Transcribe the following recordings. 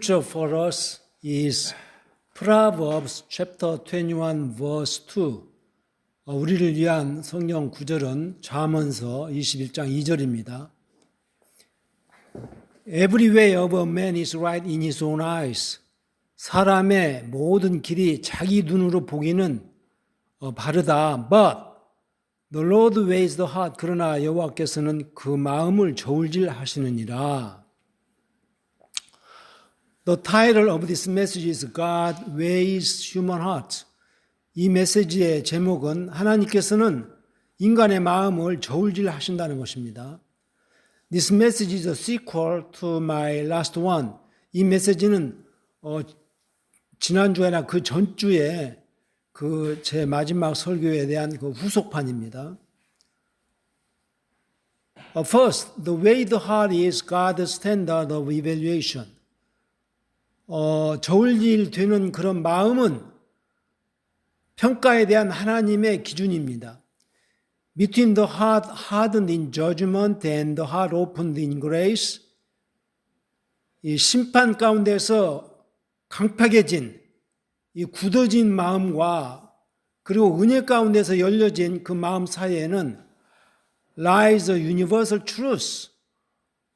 scripture for us is Proverbs chapter 21 verse 2. 우리를 위한 성경 구절은 잠언서 21장 2절입니다. Every way of a man is right in his own eyes. 사람의 모든 길이 자기 눈으로 보기는 바르다. But the Lord weighs the heart. 그러나 여호와께서는 그 마음을 저울질하시느니라. The title of this message is God weighs human heart. 이 메시지의 제목은 하나님께서는 인간의 마음을 저울질하신다는 것입니다. This message is a sequel to my last one. 이 메시지는 지난주에나 그 전주에 그 제 마지막 설교에 대한 그 후속판입니다. First, the way the heart is God's standard of evaluation. 저울질 되는 그런 마음은 평가에 대한 하나님의 기준입니다. Between the heart hardened in judgment and the heart opened in grace, 이 심판 가운데서 강팍해진 이 굳어진 마음과 그리고 은혜 가운데서 열려진 그 마음 사이에는 lies a universal truth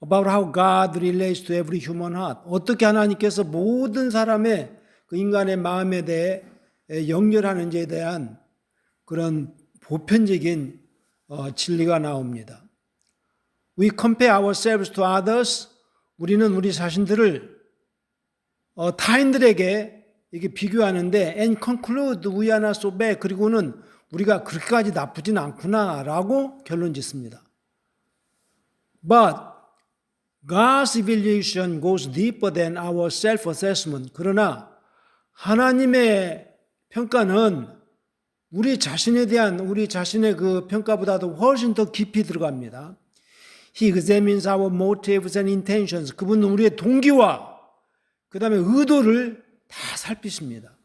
about how God relates to every human heart. 어떻게 하나님께서 모든 사람의 그 인간의 마음에 대해 연결하는지에 대한 그런 보편적인 진리가 나옵니다. We compare ourselves to others. 우리는 우리 자신들을 타인들에게 이렇게 비교하는데 and conclude we are not so bad. 그리고는 우리가 그렇게까지 나쁘진 않구나라고 결론 짓습니다. But God's evaluation goes deeper than our self-assessment. 그러나 하나님의 평가는 우리 자신에 대한 우리 자신의 그 평가보다도 훨씬 더 깊이 들어갑니다. He examines our motives and intentions. 그분은 우리의 동기와 그 다음에 의도를 다 살피십니다.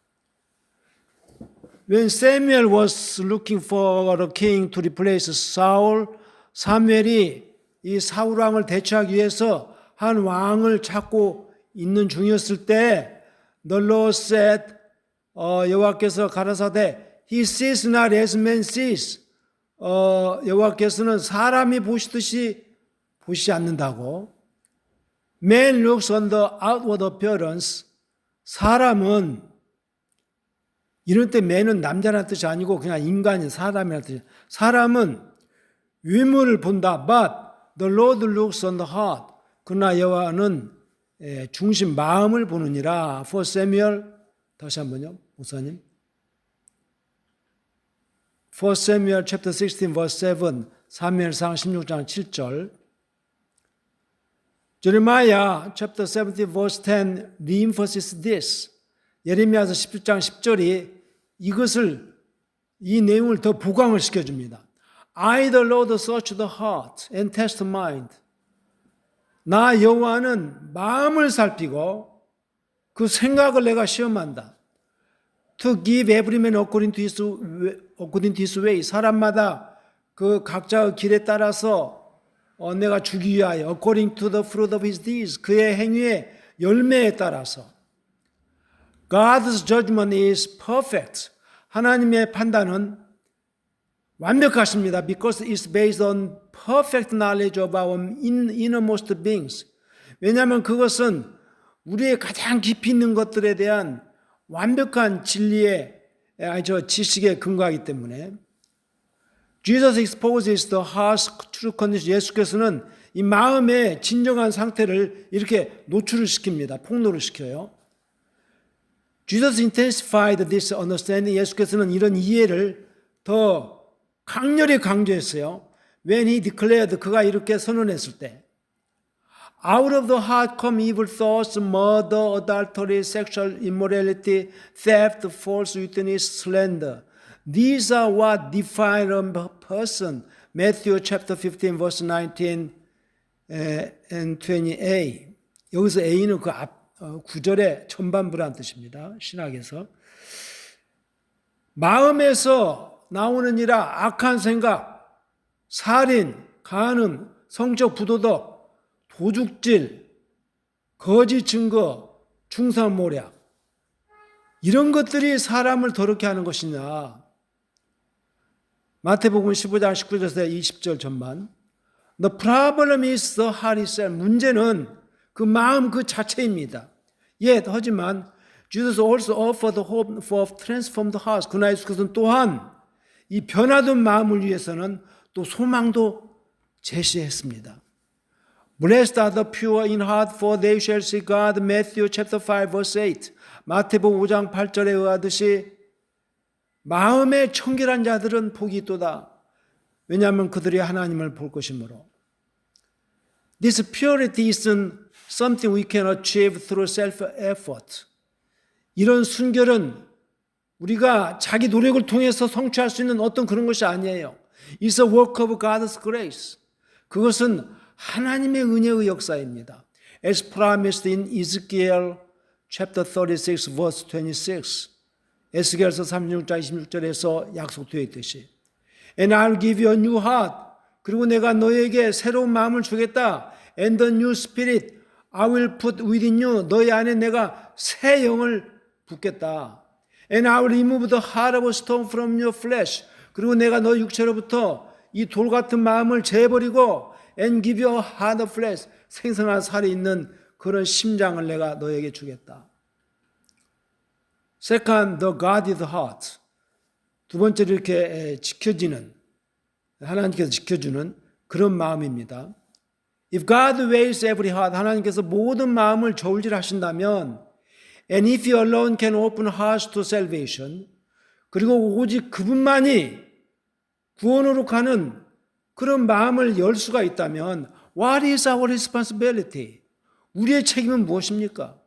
When Samuel was looking for a king to replace Saul, 사무엘이 이 사울 왕을 대체하기 위해서 한 왕을 찾고 있는 중이었을 때 The Lord said, 여호와께서 가라사대 He sees not as man sees. 여호와께서는 사람이 보시듯이 보시지 않는다고. Man looks on the outward appearance. 사람은 이런 때 man은 남자라는 뜻이 아니고 그냥 인간인 사람이라는 뜻이에요. 사람은 외모를 본다. But the Lord looks on the heart. 그러나 여호와는 중심 마음을 보느니라. For Samuel 다시 한번요, 목사님. For Samuel chapter 16 verse 7. 사무엘상 16장 7절. Jeremiah chapter 17 verse 10 reemphasizes this. 예레미야서 17장 10절이 이 내용을 더 보강을 시켜줍니다. I the Lord search the heart and test the mind. 나 여호와는 마음을 살피고 그 생각을 내가 시험한다. To give every man according to his way. 사람마다 그 각자의 길에 따라서 내가 주기 위하여 according to the fruit of his deeds. 그의 행위의 열매에 따라서. God's judgment is perfect. 하나님의 판단은 완벽하십니다. Because it's based on perfect knowledge of our innermost beings. 왜냐하면 그것은 우리의 가장 깊이 있는 것들에 대한 완벽한 진리의 지식에 근거하기 때문에 Jesus exposes the heart's true condition. 예수께서는 이 마음의 진정한 상태를 이렇게 노출을 시킵니다. 폭로를 시켜요. Jesus intensified this understanding. 예수께서는 이런 이해를 더 강렬히 강조했어요. When he declared, 그가 이렇게 선언했을 때 Out of the heart come evil thoughts, murder, adultery, sexual immorality, theft, false witness, slander. These are what define a person. Matthew chapter 15 verse 19 and 20a. 여기서 A는 그 앞 구절의 전반부라는 뜻입니다. 신학에서. 마음에서 나오는 이라 악한 생각, 살인, 간음, 성적 부도덕, 도둑질, 거짓 증거, 중상모략, 이런 것들이 사람을 더럽게 하는 것이냐. 마태복음 15장 19절에서 20절 전반. The problem is the heart itself. 문제는 그 마음 그 자체입니다. 하지만 Jesus also offered hope for transformed hearts. 그러나 예수께서는 또한 이 변화된 마음을 위해서는 또 소망도 제시했습니다. Blessed are the pure in heart, for they shall see God. Matthew chapter 5 verse 8. 마태복음 5장 8절에 의하듯이 마음의 청결한 자들은 복이 있도다. 왜냐하면 그들이 하나님을 볼 것이므로. This purity isn't something we can achieve through self-effort. 이런 순결은 우리가 자기 노력을 통해서 성취할 수 있는 어떤 그런 것이 아니에요. It's a work of God's grace. 그것은 하나님의 은혜의 역사입니다. As promised in Ezekiel chapter 36 verse 26. 에스겔서 36장 26절에서 약속되어 있듯이. And I'll give you a new heart. 그리고 내가 너에게 새로운 마음을 주겠다. And the new spirit I will put within you. 너희 안에 내가 새 영을 붓겠다. And I will remove the heart of stone from your flesh. 그리고 내가 너 육체로부터 이 돌 같은 마음을 제버리고 and give you a heart of flesh. 생생한 살이 있는 그런 심장을 내가 너에게 주겠다. Second, the guarded heart. 두 번째로 이렇게 지켜지는, 하나님께서 지켜주는 그런 마음입니다. If God weighs every heart, 하나님께서 모든 마음을 저울질하신다면, and if you alone can open hearts to salvation, 그리고 오직 그분만이 구원으로 가는 그런 마음을 열 수가 있다면, what is our responsibility? 우리의 책임은 무엇입니까?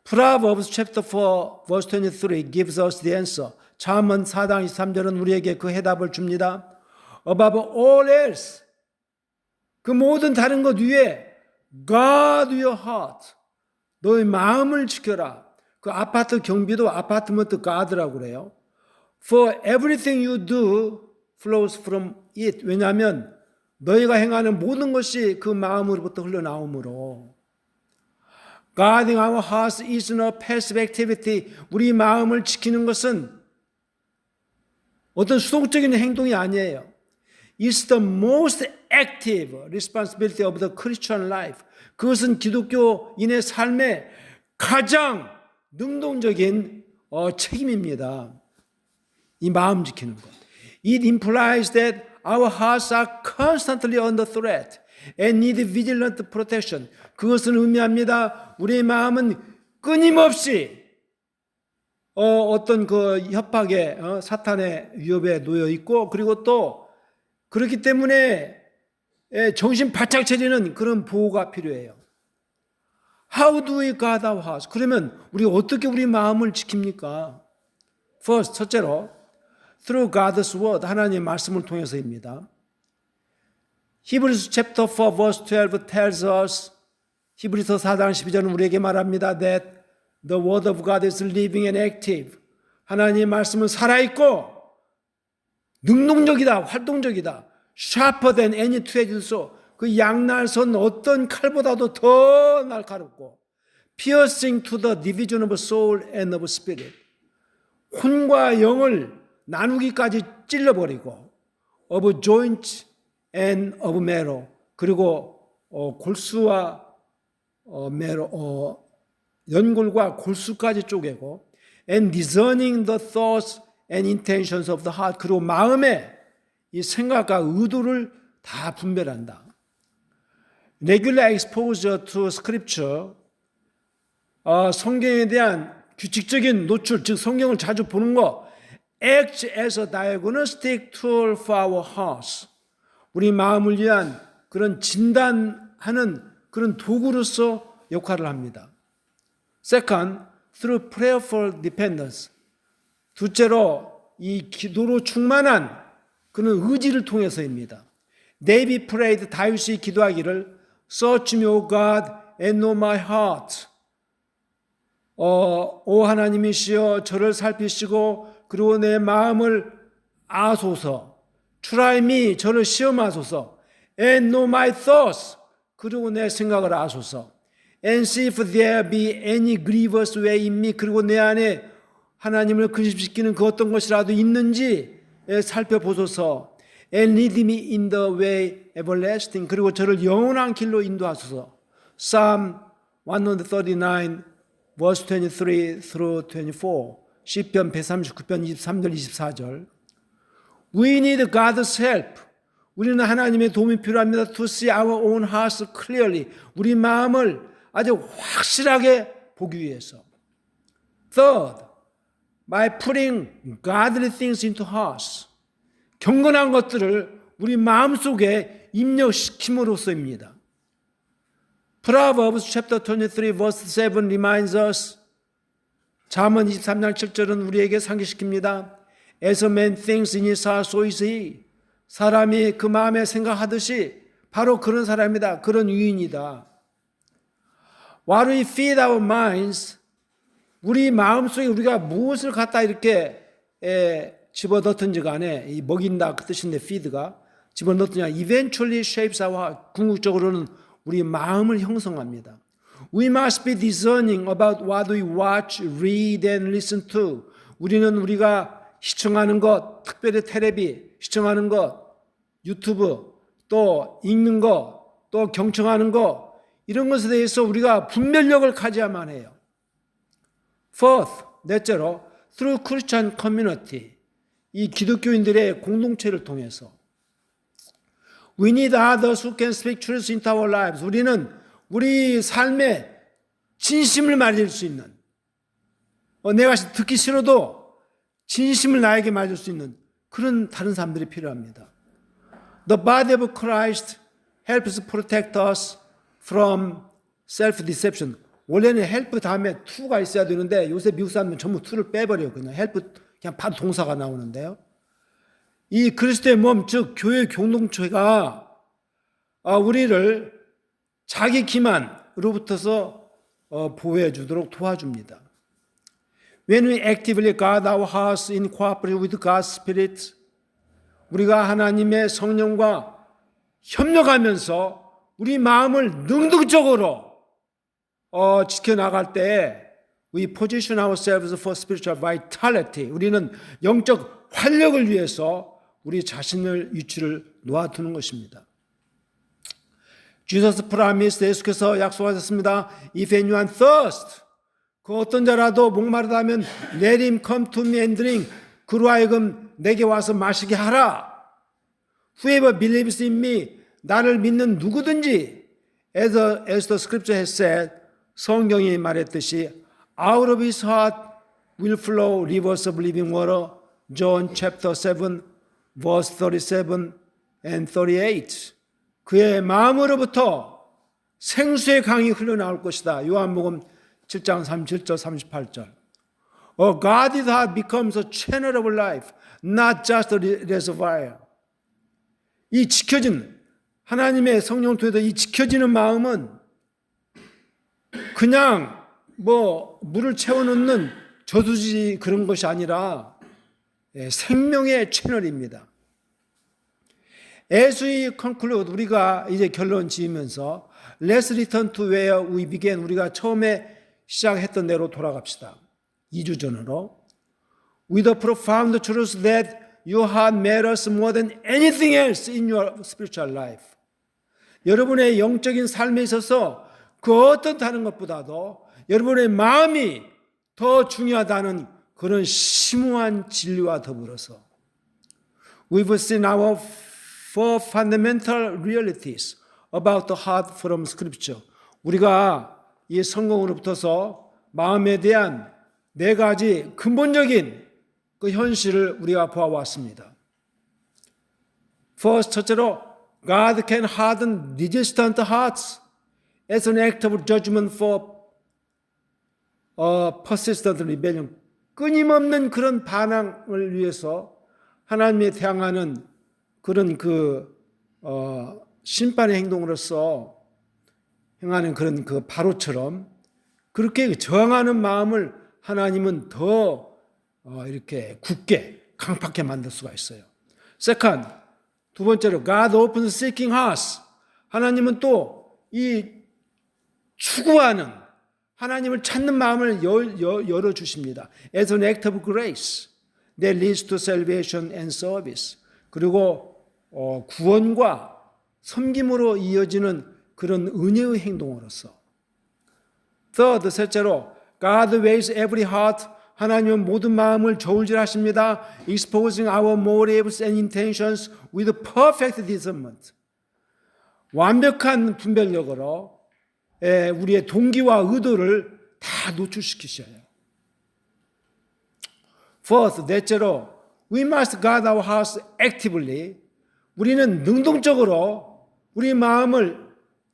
Proverbs chapter 4 verse 23 gives us the answer. 잠언 4장 23절은 우리에게 그 해답을 줍니다. Above all else, 그 모든 다른 것 위에 guard your heart. 너의 마음을 지켜라. 그 아파트 경비도 아파트먼트 가드라고 그래요. For everything you do flows from it. 왜냐하면 너희가 행하는 모든 것이 그 마음으로부터 흘러나오므로. Guarding our hearts isn't a passive activity. 우리 마음을 지키는 것은 어떤 수동적인 행동이 아니에요. It's the most active responsibility of the Christian life. 그것은 기독교인의 삶의 가장 능동적인 책임입니다. 이 마음 지키는 것. It implies that our hearts are constantly under threat and need vigilant protection. 그것은 의미합니다. 우리의 마음은 끊임없이 어떤 그 협박에 사탄의 위협에 놓여 있고, 그리고 또 그렇기 때문에 정신 바짝 차리는 그런 보호가 필요해요. How do we guard our hearts? 그러면 우리 어떻게 우리 마음을 지킵니까? First, 첫째로 through God's word, 하나님의 말씀을 통해서입니다. Hebrews chapter 4 verse 12 tells us, 히브리서 4장 12절은 우리에게 말합니다. That the word of God is living and active. 하나님의 말씀은 살아있고 능동적이다, 활동적이다. Sharper than any two-edged sword. 그 양날선 어떤 칼보다도 더 날카롭고 piercing to the division of soul and of spirit. 혼과 영을 나누기까지 찔러버리고 of joint and of marrow. 그리고 골수와 연골과 골수까지 쪼개고 and discerning the thoughts and intentions of the heart. 그리고 마음의 이 생각과 의도를 다 분별한다. Regular exposure to scripture, 성경에 대한 규칙적인 노출, 즉 성경을 자주 보는 거, acts as a diagnostic tool for our hearts. 우리 마음을 위한 그런 진단하는 그런 도구로서 역할을 합니다. Second, through prayerful dependence. 둘째로 이 기도로 충만한 그런 의지를 통해서입니다. David prayed, 다윗이 기도하기를 Search me, O God, and know my heart. 오 하나님이시여 저를 살피시고 그리고 내 마음을 아소서. Try me, 저를 시험하소서. And know my thoughts. 그리고 내 생각을 아소서. and see if there be any grievous way in me. 그리고 내 안에 하나님을 근심시키는 그 어떤 것이라도 있는지 살펴보소서. And lead me in the way everlasting. 그리고 저를 영원한 길로 인도하소서. Psalm 139 verse 23 through 24. 시편 139편 23절 24절. We need God's help. 우리는 하나님의 도움이 필요합니다. To see our own hearts clearly. 우리 마음을 아주 확실하게 보기 위해서. Third, by putting godly things into hearts. 경건한 것들을 우리 마음속에 입력시킴으로써입니다. Proverbs chapter 23 verse 7 reminds us. 잠언 23장 7절은 우리에게 상기시킵니다. As a man thinks in his heart, so is he. 사람이 그 마음에 생각하듯이 바로 그런 사람이다. 그런 유인이다. What we feed our minds, 우리 마음속에 우리가 무엇을 갖다 이렇게 집어넣든지 간에 이 먹인다 그 뜻인데 feed가 집어넣든지 eventually shapes our heart. 궁극적으로는 우리 마음을 형성합니다. We must be discerning about what we watch, read and listen to. 우리는 우리가 시청하는 것, 특별히 텔레비 시청하는 것, 유튜브, 또 읽는 것, 또 경청하는 것, 이런 것에 대해서 우리가 분별력을 가져야만 해요. Fourth, 넷째로 through Christian community. 이 기독교인들의 공동체를 통해서 We need others who can speak truth into our lives. 우리는 우리 삶에 진심을 말할 수 있는 내가 듣기 싫어도 진심을 나에게 말할 수 있는 그런 다른 사람들이 필요합니다. The body of Christ helps protect us from self-deception. 원래는 help 다음에 to가 있어야 되는데 요새 미국 사람들은 전부 to를 빼버려요. 그냥 help 그냥 바로 동사가 나오는데요. 이 그리스도의 몸, 즉 교회 공동체가 우리를 자기 기만으로부터서 보호해 주도록 도와줍니다. When we actively guard our hearts in cooperation with God's Spirit, 우리가 하나님의 성령과 협력하면서 우리 마음을 능동적으로 지켜나갈 때 we position ourselves for spiritual vitality. 우리는 영적 활력을 위해서 우리 자신을 위치를 놓아두는 것입니다. Jesus promised, 예수께서 약속하셨습니다. If anyone thirst, 그 어떤 자라도 목마르다면 let him come to me and drink. 그로 하여금 내게 와서 마시게 하라. Whoever believes in me, 나를 믿는 누구든지, as the scripture has said, 성경이 말했듯이 out of his heart will flow rivers of living water. John chapter 7 verse 37 and 38. 그의 마음으로부터 생수의 강이 흘러나올 것이다. 요한복음 7장 37절 38절. A godly heart becomes a channel of life, not just a reservoir. 이 지켜진 하나님의 성령 통해서 이 지켜지는 마음은 그냥 물을 채워넣는 저수지 그런 것이 아니라 생명의 채널입니다. As we conclude, 우리가 이제 결론 지으면서 Let's return to where we began. 우리가 처음에 시작했던 대로 돌아갑시다. 2주 전으로. With the profound truth that your heart matters more than anything else in your spiritual life. 여러분의 영적인 삶에 있어서 그 어떤 다른 것보다도 여러분의 마음이 더 중요하다는 그런 심오한 진리와 더불어서 We've seen our four fundamental realities about the heart from Scripture. 우리가 이 성경으로부터서 마음에 대한 네 가지 근본적인 그 현실을 우리가 보아왔습니다. First, 첫째로 God can harden resistant hearts as an act of judgment for persistent rebellion. 끊임없는 그런 반항을 위해서 하나님에 대항하는 그런 심판의 행동으로서 행하는 그런 그 바로처럼 그렇게 저항하는 마음을 하나님은 더 이렇게 굳게 강팍하게 만들 수가 있어요. Second, 두 번째로 God opens seeking hearts. 하나님은 또 이 추구하는 하나님을 찾는 마음을 열어주십니다. As an act of grace that leads to salvation and service. 그리고 구원과 섬김으로 이어지는 그런 은혜의 행동으로서. Third, 셋째로 God weighs every heart. 하나님은 모든 마음을 저울질하십니다. Exposing our motives and intentions with perfect discernment. 완벽한 분별력으로 우리의 동기와 의도를 다 노출시키셔요. Fourth, 넷째로 we must guard our hearts actively. 우리는 능동적으로 우리 마음을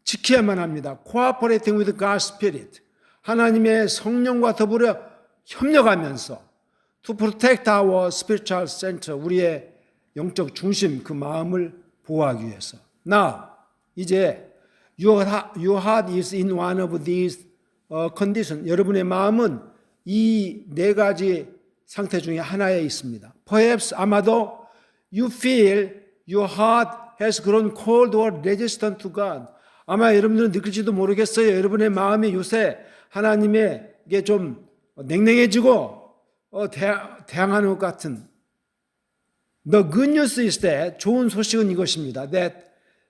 지켜야만 합니다. Cooperating with God's Spirit. 하나님의 성령과 더불어 협력하면서 to protect our spiritual center. 우리의 영적 중심, 그 마음을 보호하기 위해서. Now, 이제 your heart is in one of these conditions. 여러분의 마음은 이 네 가지 상태 중에 하나에 있습니다. Perhaps 아마도 you feel your heart has grown cold or resistant to God. 아마 여러분들은 느낄지도 모르겠어요. 여러분의 마음이 요새 하나님에게 좀 냉랭해지고 대항하는 것 같은. The good news is that 좋은 소식은 이것입니다. That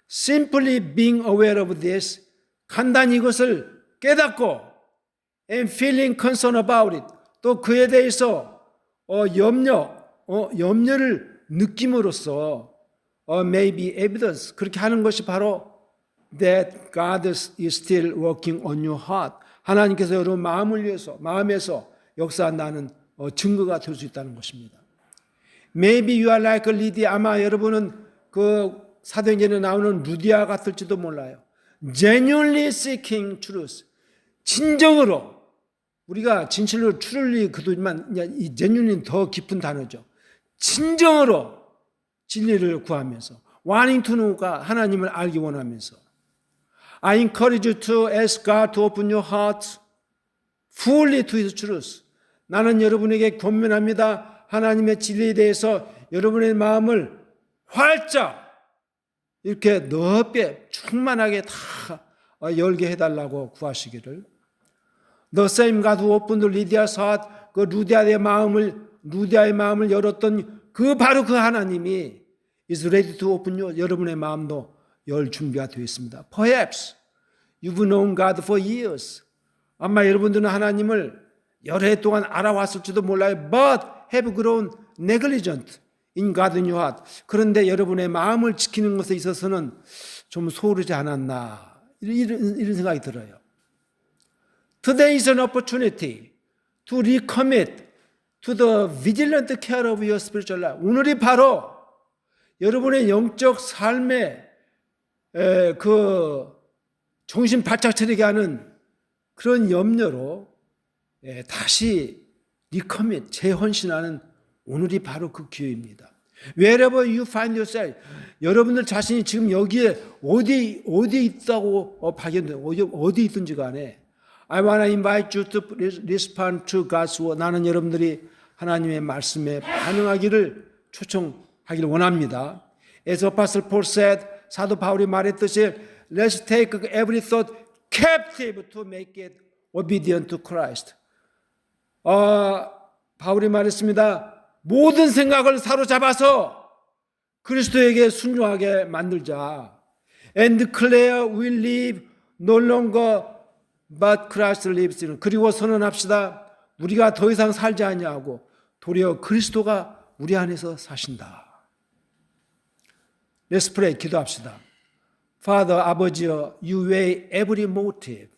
simply being aware of this, 간단히 이것을 깨닫고 and feeling concerned about it, 또 그에 대해서 염려를 느낌으로써 may be evidence, 그렇게 하는 것이 바로 that God is still working on your heart. 하나님께서 여러분 마음에서 역사한다는 증거가 될 수 있다는 것입니다. Maybe you are like Lydia. 아마 여러분은 그 사도행전에 나오는 루디아 같을지도 몰라요. Genuinely seeking truth. 진정으로 우리가 진실로 truly 그도지만 이 genuinely 더 깊은 단어죠. 진정으로 진리를 구하면서 wanting to know가 하나님을 알기 원하면서 I encourage you to ask God to open your heart fully to His truth. 나는 여러분에게 권면합니다. 하나님의 진리에 대해서 여러분의 마음을 활짝 이렇게 넓게 충만하게 다 열게 해달라고 구하시기를. The same God who opened Lydia's heart, 그 루디아의 마음을 열었던 바로 그 하나님이 is ready to open 여러분의 마음도 열 준비가 되어 있습니다. Perhaps you've known God for years. 아마 여러분들은 하나님을 여러 해 동안 알아왔을지도 몰라요. But have grown negligent in God in your heart. 그런데 여러분의 마음을 지키는 것에 있어서는 좀 소홀하지 않았나 이런 생각이 들어요. Today is an opportunity to recommit to the vigilant care of your spiritual life. 오늘이 바로 여러분의 영적 삶에 그 정신 바짝 차리게 하는 그런 염려로 다시 recommit, 재헌신하는 오늘이 바로 그 기회입니다. Wherever you find yourself, 여러분들 자신이 지금 여기에 어디 있다고 발견돼요. 어디 있든지 간에 I want to invite you to respond to God's word. 나는 여러분들이 하나님의 말씀에 반응하기를 초청하기를 원합니다. As Apostle Paul said, 사도 바울이 말했듯이 Let's take every thought captive to make it obedient to Christ. 바울이 말했습니다. 모든 생각을 사로잡아서 그리스도에게 순종하게 만들자. And declare we live no longer but Christ lives in. 그리고 선언합시다. 우리가 더 이상 살지 아니하고 도리어 그리스도가 우리 안에서 사신다. Let's pray. 기도합시다. Father, 아버지여, you weigh every motive.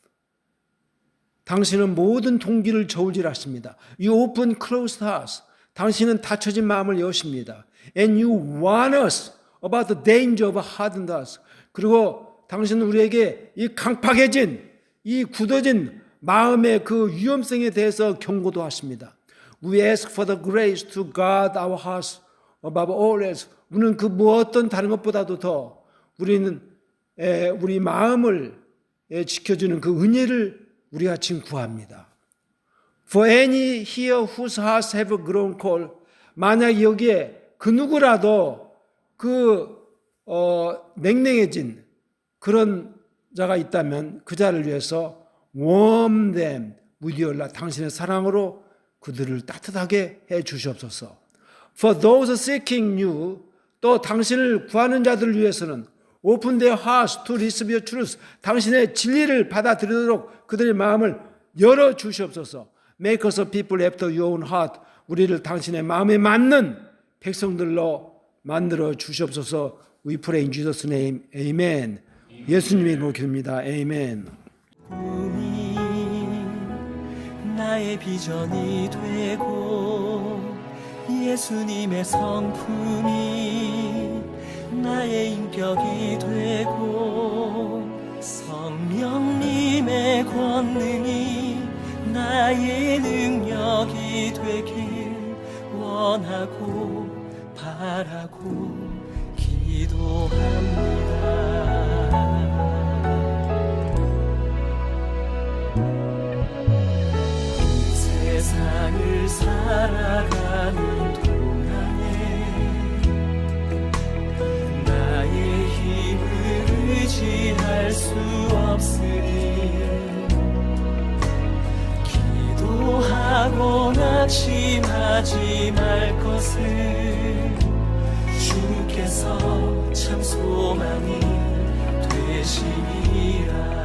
당신은 모든 동기를 저울질하십니다. You open closed hearts. 당신은 닫혀진 마음을 여십니다. And you warn us about the danger of hardened hearts. 그리고 당신은 우리에게 이 강팍해진, 이 굳어진 마음의 그 위험성에 대해서 경고도 하십니다. We ask for the grace to guard our hearts above all else. 우리는 그 무엇든 다른 것보다도 더 우리는 우리 마음을 지켜주는 그 은혜를 우리가 지금 구합니다. For any here whose hearts have grown cold, 만약 여기에 그 누구라도 냉랭해진 그런 자가 있다면 그 자를 위해서 warm them with your love. 당신의 사랑으로 그들을 따뜻하게 해 주시옵소서. For those seeking you, 또 당신을 구하는 자들을 위해서는 open their hearts to receive your truth. 당신의 진리를 받아들이도록 그들의 마음을 열어 주시옵소서. Make us a people after your own heart. 우리를 당신의 마음에 맞는 백성들로 만들어 주시옵소서. We pray in Jesus' name. Amen. 예수님의 이름으로 기도합니다. Amen. 꿈이 나의 비전이 되고 예수님의 성품이 나의 인격이 되고 성령님의 권능이 나의 능력이 되길 원하고 바라고 기도합니다. 세상을 살아가는 동안에 나의 힘을 의지할 수 없으니 기도하고 낙심하지 말 것을 주께서 참 소망이 되심이라.